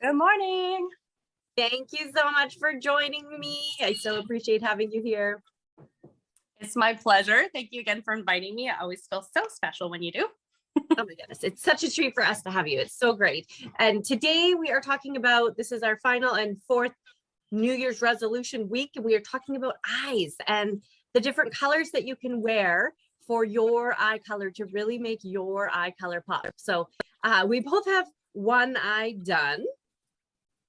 Good morning. Thank you so much for joining me. I so appreciate having you here. It's my pleasure. Thank you again for inviting me. I always feel so special when you do. Oh my goodness, it's such a treat for us to have you. It's so great. And today we are talking about, this is our final and fourth New Year's resolution week, and we are talking about eyes and the different colors that you can wear for your eye color to really make your eye color pop. So we both have one eye done.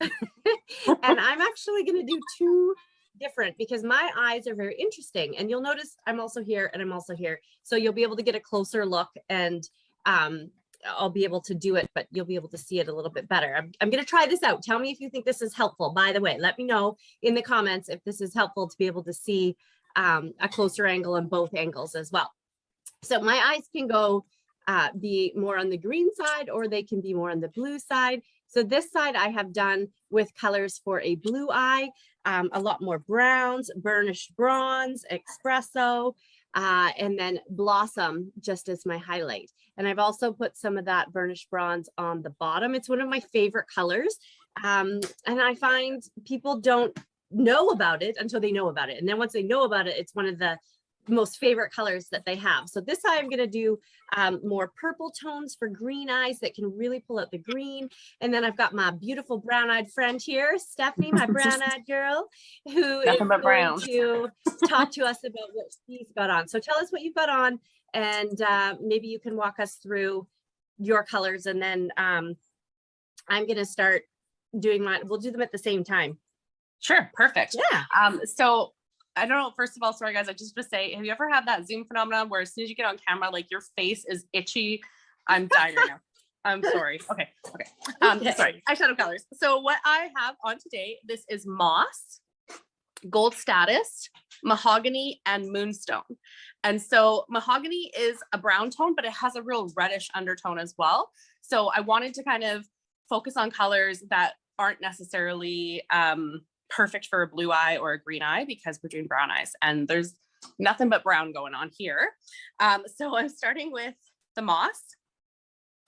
And I'm actually going to do two different because my eyes are very interesting, and you'll notice I'm also here and I'm also here, so you'll be able to get a closer look, and I'll be able to do it, but you'll be able to see it a little bit better. I'm going to try this out. Tell me if you think this is helpful. By the way, let me know in the comments if this is helpful to be able to see a closer angle on both angles as well. So my eyes can go be more on the green side, or they can be more on the blue side. So this side I have done with colors for a blue eye, a lot more browns, burnished bronze, espresso, and then blossom just as my highlight. And I've also put some of that burnished bronze on the bottom. It's one of my favorite colors. And I find people don't know about it until they know about it. And then once they know about it, it's one of the most favorite colors that they have. So this eye I'm going to do more purple tones for green eyes that can really pull out the green. And then I've got my beautiful brown-eyed friend here, Stephanie, my brown-eyed girl, who is going to talk to us about what she's got on. So tell us what you've got on, and maybe you can walk us through your colors, and then I'm going to start doing mine. We'll do them at the same time. Sure, perfect. Yeah. So I don't know, first of all, sorry guys, I just want to say, have you ever had that Zoom phenomenon where as soon as you get on camera, like your face is itchy? I'm dying right now. I'm sorry. Okay. Sorry. Eyeshadow colors. So what I have on today, this is Moss, Gold Status, Mahogany, and Moonstone. And so Mahogany is a brown tone, but it has a real reddish undertone as well. So I wanted to kind of focus on colors that aren't necessarily perfect for a blue eye or a green eye, because we're doing brown eyes and there's nothing but brown going on here. So I'm starting with the Moss.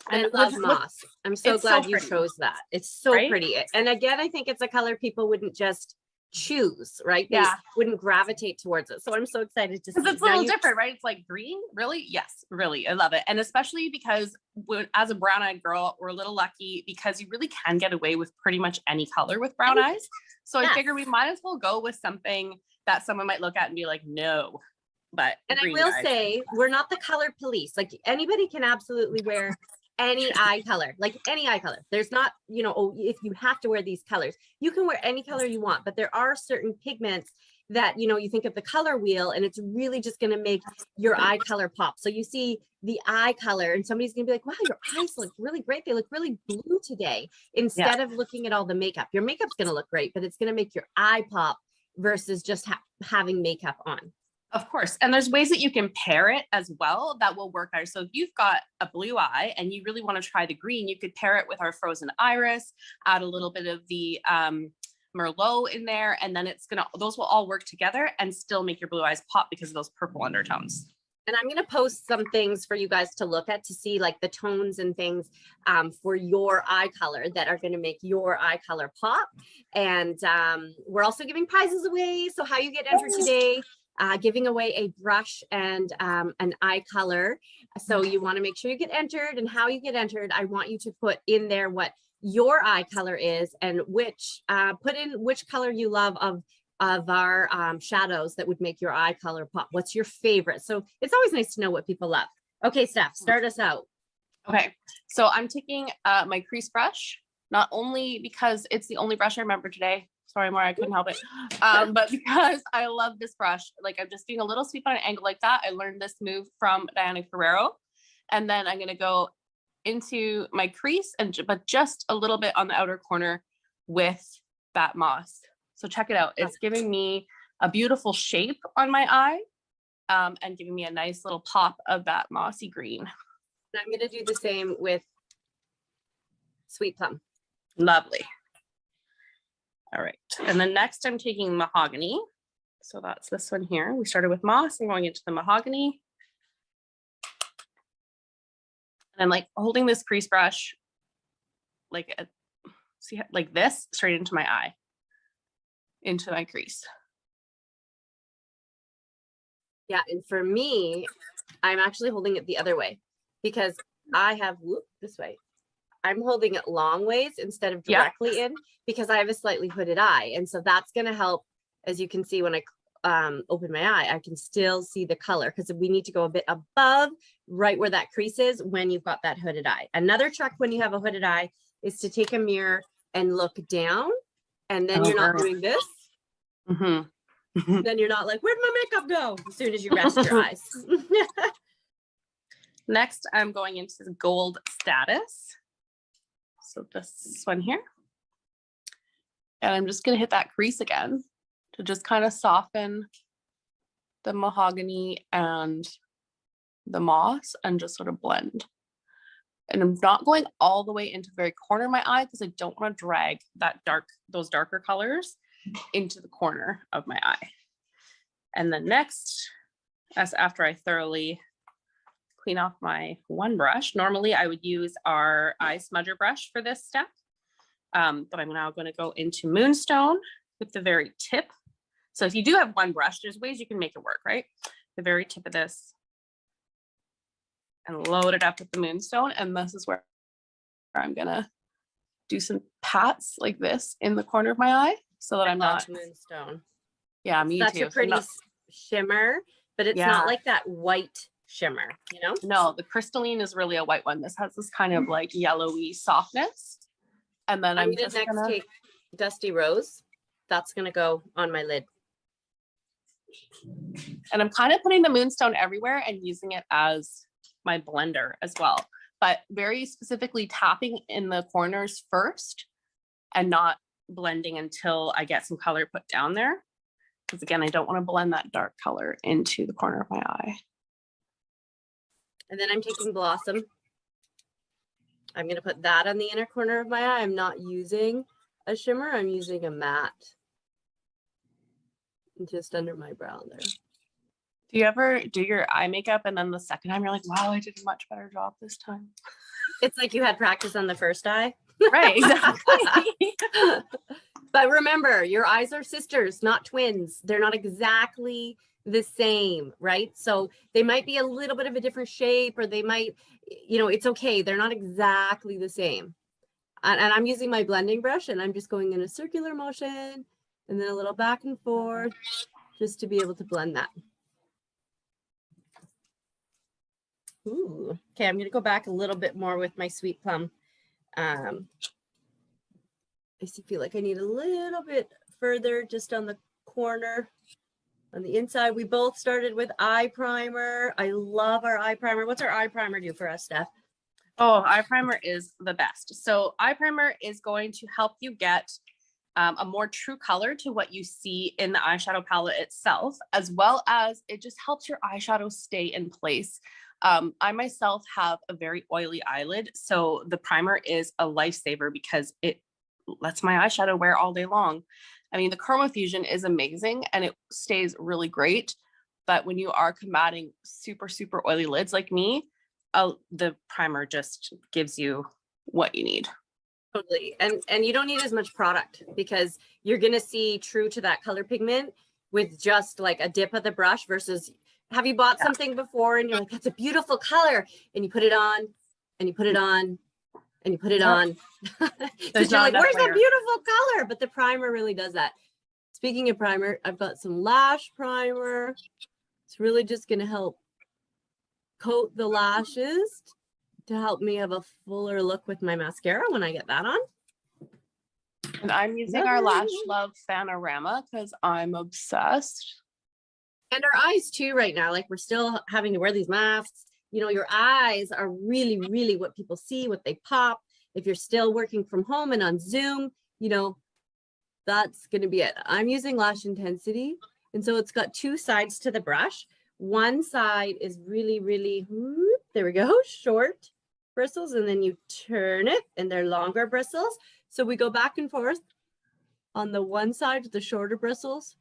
I love moss. I'm so glad you chose that. It's so pretty. And again, I think it's a color people wouldn't just choose, right? They wouldn't gravitate towards it. So I'm so excited to see. It's a little different, right? It's like green, really? Yes, really. I love it. And especially because as a brown-eyed girl, we're a little lucky because you really can get away with pretty much any color with brown eyes. So I figure we might as well go with something that someone might look at and be like, no. But I will say, we're not the color police. Like, anybody can absolutely wear any eye color, like any eye color. There's not, you know, oh, if you have to wear these colors, you can wear any color you want, but there are certain pigments that, you know, you think of the color wheel and it's really just going to make your eye color pop. So you see the eye color and somebody's gonna be like, wow, your eyes look really great. They look really blue today. Instead of looking at all the makeup, your makeup's going to look great, but it's going to make your eye pop versus just having makeup on. Of course. And there's ways that you can pair it as well that will work out. So if you've got a blue eye and you really want to try the green, you could pair it with our frozen iris, add a little bit of the Merlot in there, and then those will all work together and still make your blue eyes pop because of those purple undertones. And I'm going to post some things for you guys to look at to see like the tones and things for your eye color that are going to make your eye color pop. And we're also giving prizes away. So how you get entered today, giving away a brush and an eye color. So you want to make sure you get entered, and how you get entered, I want you to put in there what your eye color is and put in which color you love of our shadows that would make your eye color pop. What's your favorite? So it's always nice to know what people love. Okay, Steph, start us out. Okay, so I'm taking my crease brush, not only because it's the only brush I remember today. Sorry, Maura, I couldn't help it. But because I love this brush, like I'm just doing a little sweep on an angle like that. I learned this move from Diana Ferrero. And then I'm going to go into my crease, but just a little bit on the outer corner with that moss. So check it out. It's giving me a beautiful shape on my eye and giving me a nice little pop of that mossy green. And I'm going to do the same with Sweet Plum. Lovely. All right. And then next I'm taking Mahogany. So that's this one here. We started with moss and going into the Mahogany. And I'm like holding this crease brush like see, like this, straight into my eye, into my crease. Yeah, and for me, I'm actually holding it the other way because I have, this way. I'm holding it long ways instead of directly in because I have a slightly hooded eye. And so that's going to help. As you can see, when I open my eye, I can still see the color because we need to go a bit above right where that crease is when you've got that hooded eye. Another trick when you have a hooded eye is to take a mirror and look down, and then you're not doing this. Then you're not like, where'd my makeup go? As soon as you rest your eyes. Next, I'm going into the gold status. So this one here. And I'm just going to hit that crease again to just kind of soften the mahogany and the moss and just sort of blend. And I'm not going all the way into the very corner of my eye because I don't want to drag those darker colors into the corner of my eye. And then next, after I thoroughly clean off my one brush, normally I would use our eye smudger brush for this step. But I'm now going to go into Moonstone with the very tip. So if you do have one brush, there's ways you can make it work, right? The very tip of this, and load it up with the Moonstone. And this is where I'm going to do some pats like this in the corner of my eye so that I'm not. Moonstone. Yeah, me too. Such a pretty shimmer, but it's not like that white shimmer, you know? No, the crystalline is really a white one. This has this kind of like yellowy softness. And then I'm just gonna take Dusty Rose. That's gonna go on my lid. And I'm kind of putting the Moonstone everywhere and using it as my blender as well, but very specifically tapping in the corners first and not blending until I get some color put down there. Because again, I don't want to blend that dark color into the corner of my eye. And then I'm taking Blossom. I'm going to put that on the inner corner of my eye. I'm not using a shimmer. I'm using a matte. Just under my brow there. Do you ever do your eye makeup and then the second time you're like, wow, I did a much better job this time? It's like you had practice on the first eye. Right, exactly. But remember, your eyes are sisters, not twins. They're not exactly the same, right? So they might be a little bit of a different shape, or they might, you know, it's okay. They're not exactly the same. And I'm using my blending brush, and I'm just going in a circular motion and then a little back and forth just to be able to blend that. Ooh, okay, I'm going to go back a little bit more with my Sweet Plum. I feel like I need a little bit further just on the corner. On the inside, we both started with eye primer. I love our eye primer. What's our eye primer do for us, Steph? Oh, eye primer is the best. So eye primer is going to help you get a more true color to what you see in the eyeshadow palette itself, as well as it just helps your eyeshadow stay in place. I myself have a very oily eyelid, so the primer is a lifesaver because it lets my eyeshadow wear all day long. I mean, the Chroma Fusion is amazing and it stays really great, but when you are combating super, super oily lids like me, the primer just gives you what you need. Totally. And you don't need as much product because you're going to see true to that color pigment with just like a dip of the brush versus, have you bought something before and you're like, that's a beautiful color, and you put it on and you put it on and you put it on. Because you're like, where's that beautiful color? But the primer really does that. Speaking of primer, I've got some Lash Primer. It's really just going to help coat the lashes to help me have a fuller look with my mascara when I get that on. And I'm using our Lash Love Fanorama because I'm obsessed. And our eyes too right now, like we're still having to wear these masks. You know, your eyes are really, really what people see, what they pop. If you're still working from home and on Zoom, you know, that's going to be it. I'm using Lash Intensity. And so it's got two sides to the brush. One side is really, really, there we go, short bristles. And then you turn it and they're longer bristles. So we go back and forth on the one side with the shorter bristles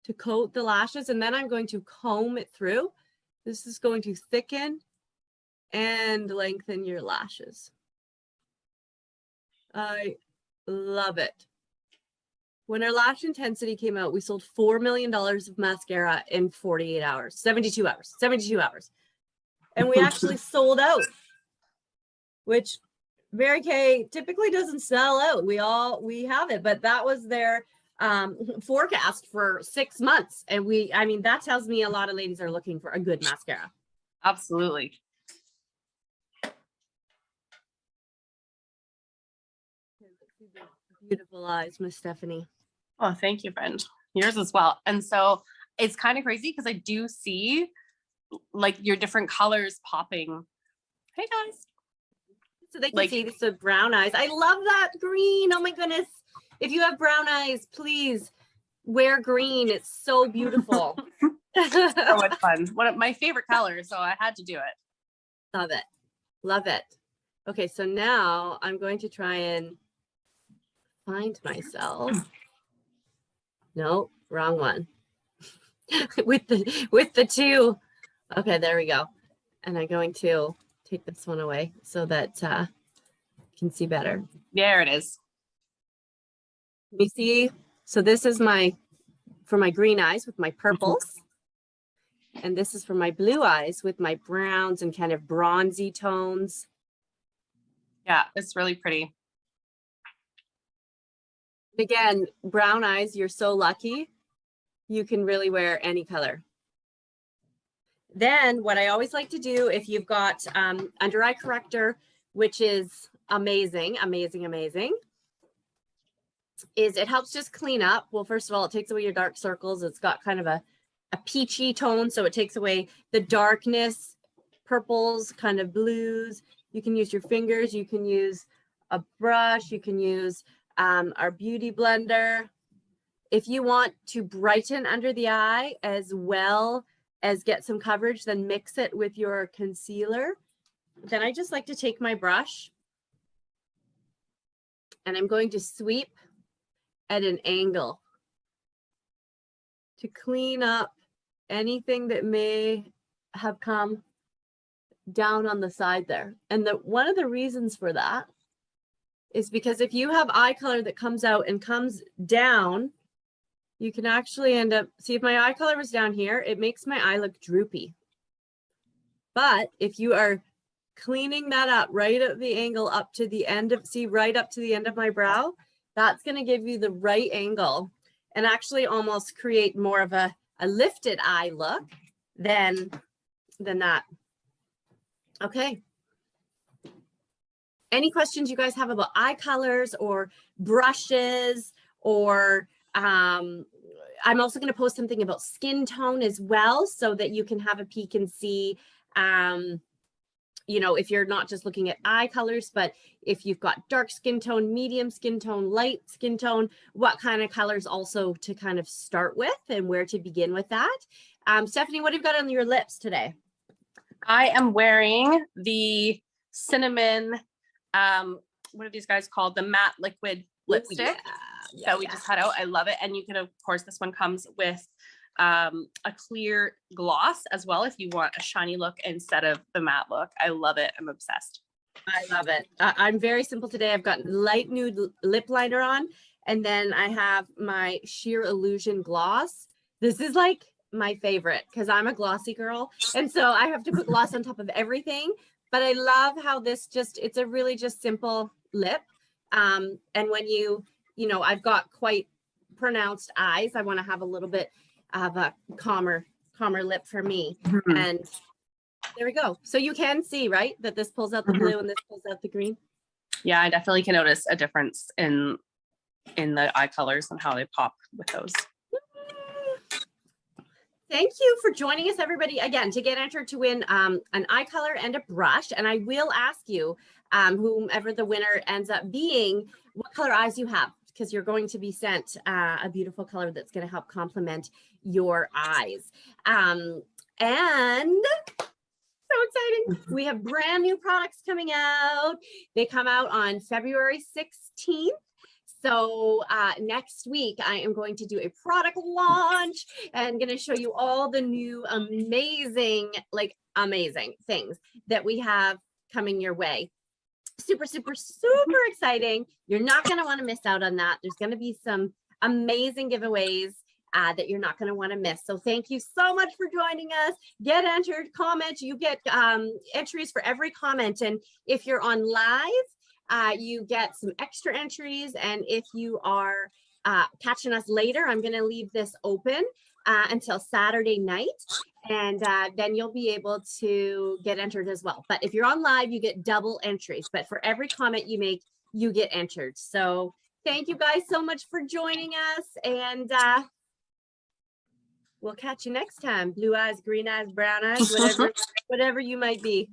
to coat the lashes. And then I'm going to comb it through. This is going to thicken and lengthen your lashes. I love it. When our Lash Intensity came out, we sold $4 million of mascara in 48 hours, 72 hours. And we actually sold out, which Mary Kay typically doesn't sell out. We have it, but that was their forecast for 6 months. And I mean, that tells me a lot of ladies are looking for a good mascara. Absolutely. Beautiful eyes, Miss Stephanie. Oh, thank you, friend. Yours as well. And so it's kind of crazy because I do see like your different colors popping. Hey guys. So they can see this is brown eyes. I love that green. Oh my goodness. If you have brown eyes, please wear green. It's so beautiful. So much fun. One of my favorite colors, so I had to do it. Love it. Love it. Okay, so now I'm going to try and find myself. No, wrong one. with the two. Okay, there we go. And I'm going to take this one away so that you can see better. There it is. You see, so this is for my green eyes with my purples. And this is for my blue eyes with my browns and kind of bronzy tones. Yeah, it's really pretty. Again, brown eyes, you're so lucky. You can really wear any color. Then what I always like to do, if you've got under eye corrector, which is amazing, is it helps just clean up. Well, first of all, it takes away your dark circles. It's got kind of a peachy tone, so it takes away the darkness, purples, kind of blues. You can use your fingers, you can use a brush, you can use our beauty blender. If you want to brighten under the eye as well as get some coverage, then mix it with your concealer. Then I just like to take my brush and I'm going to sweep at an angle to clean up anything that may have come down on the side there. And one of the reasons for that is because if you have eye color that comes out and comes down, you can actually end up, see if my eye color was down here, it makes my eye look droopy. But if you are cleaning that up right at the angle up to the end of, see right up to the end of my brow, that's going to give you the right angle and actually almost create more of a lifted eye look than that. Okay. Any questions you guys have about eye colors or brushes, or I'm also going to post something about skin tone as well so that you can have a peek and see, you know, if you're not just looking at eye colors, but if you've got dark skin tone, medium skin tone, light skin tone, what kind of colors also to kind of start with and where to begin with that. Stephanie, what have you got on your lips today? I am wearing the cinnamon, what are these guys called? The matte liquid lipstick that we just had out. I love it. And you can, of course, this one comes with a clear gloss as well if you want a shiny look instead of the matte look. I love it. I'm obsessed. I love it. I'm very simple today. I've got light nude lip liner on, and then I have my Sheer Illusion gloss. This is like my favorite because I'm a glossy girl, and so I have to put gloss on top of everything. But I love how this it's a really just simple lip. And when you know, I've got quite pronounced eyes. I want to have a little bit of a calmer lip for me. Mm-hmm. And there we go. So you can see, right, that this pulls out the blue and this pulls out the green. Yeah, I definitely can notice a difference in the eye colors and how they pop with those. Thank you for joining us, everybody. Again, to get entered to win an eye color and a brush. And I will ask you, whomever the winner ends up being, what color eyes you have, because you're going to be sent a beautiful color that's going to help complement your eyes. And so exciting. We have brand new products coming out. They come out on February 16th. So next week, I am going to do a product launch and going to show you all the new amazing things that we have coming your way. super, super, super exciting. You're not going to want to miss out on that. There's going to be some amazing giveaways that you're not going to want to miss. So thank you so much for joining us. Get entered, comment. You get entries for every comment. And if you're on live, you get some extra entries. And if you are catching us later, I'm going to leave this open until Saturday night. And then you'll be able to get entered as well. But if you're on live, you get double entries. But for every comment you make, you get entered. So thank you guys so much for joining us. And we'll catch you next time. Blue eyes, green eyes, brown eyes, whatever you might be.